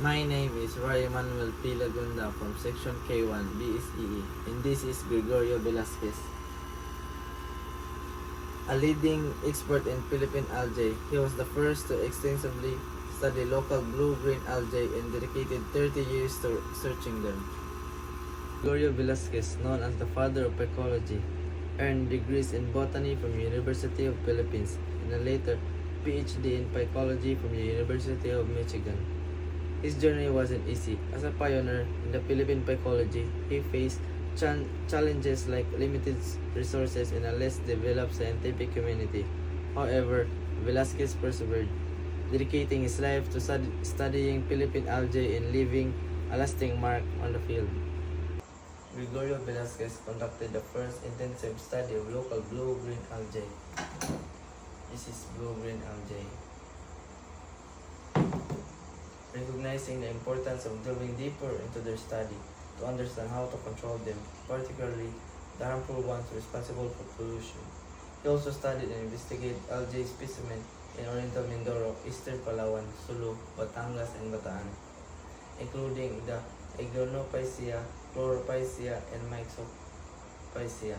My name is Roy Manuel P. Lagunda from Section K1 BSEE, and this is Gregorio Velasquez, a leading expert in Philippine algae. He was the first to extensively study local blue-green algae and dedicated 30 years to researching them. Gregorio Velasquez, known as the father of ecology, earned degrees in botany from the University of Philippines and a later PhD in psychology from the University of Michigan. His journey wasn't easy. As a pioneer in the Philippine psychology, he faced challenges like limited resources and a less developed scientific community. However, Velasquez persevered, dedicating his life to studying Philippine algae and leaving a lasting mark on the field. Gregorio Velasquez conducted the first intensive study of local blue-green algae. This is blue-green algae. Recognizing the importance of delving deeper into their study to understand how to control them, particularly the harmful ones responsible for pollution. He also studied and investigated algae specimens in Oriental Mindoro, Eastern Palawan, Sulu, Batangas, and Bataan, including the Agonophysia, Chlorophysia, and Myxophysia.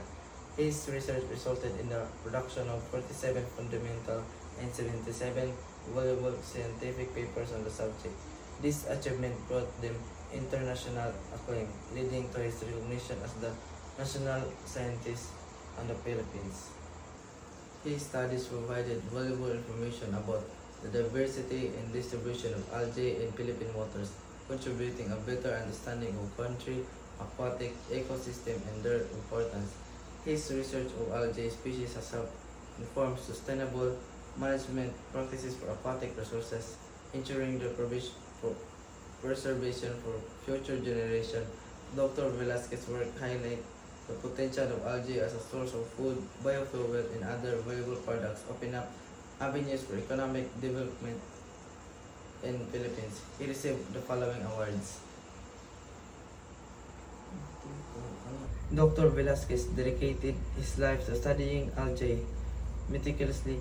His research resulted in the production of 47 fundamental and 77 valuable scientific papers on the subject. This achievement brought them international acclaim, leading to his recognition as the national scientist of the Philippines. His studies provided valuable information about the diversity and distribution of algae in Philippine waters, contributing a better understanding of country, aquatic ecosystem, and their importance. His research of algae species has helped inform sustainable management practices for aquatic resources, ensuring their preservation for future generations. Dr. Velasquez's work highlights the potential of algae as a source of food, biofuel, and other valuable products, opening up avenues for economic development in the Philippines. He received the following awards. Dr. Velasquez dedicated his life to studying algae, meticulously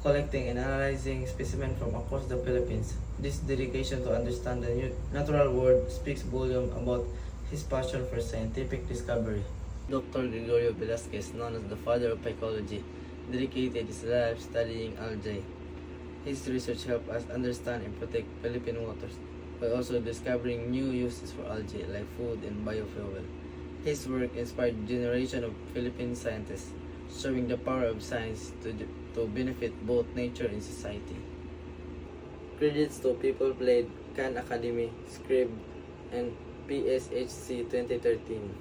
collecting and analyzing specimens from across the Philippines. This dedication to understand the natural world speaks volumes about his passion for scientific discovery. Dr. Gregorio Velasquez, known as the father of psychology, dedicated his life studying algae. His research helped us understand and protect Philippine waters, while also discovering new uses for algae like food and biofuel. His work inspired generation of Philippine scientists, showing the power of science to benefit both nature and society. Credits to people played Khan Academy, Scrib, and PSHC 2013.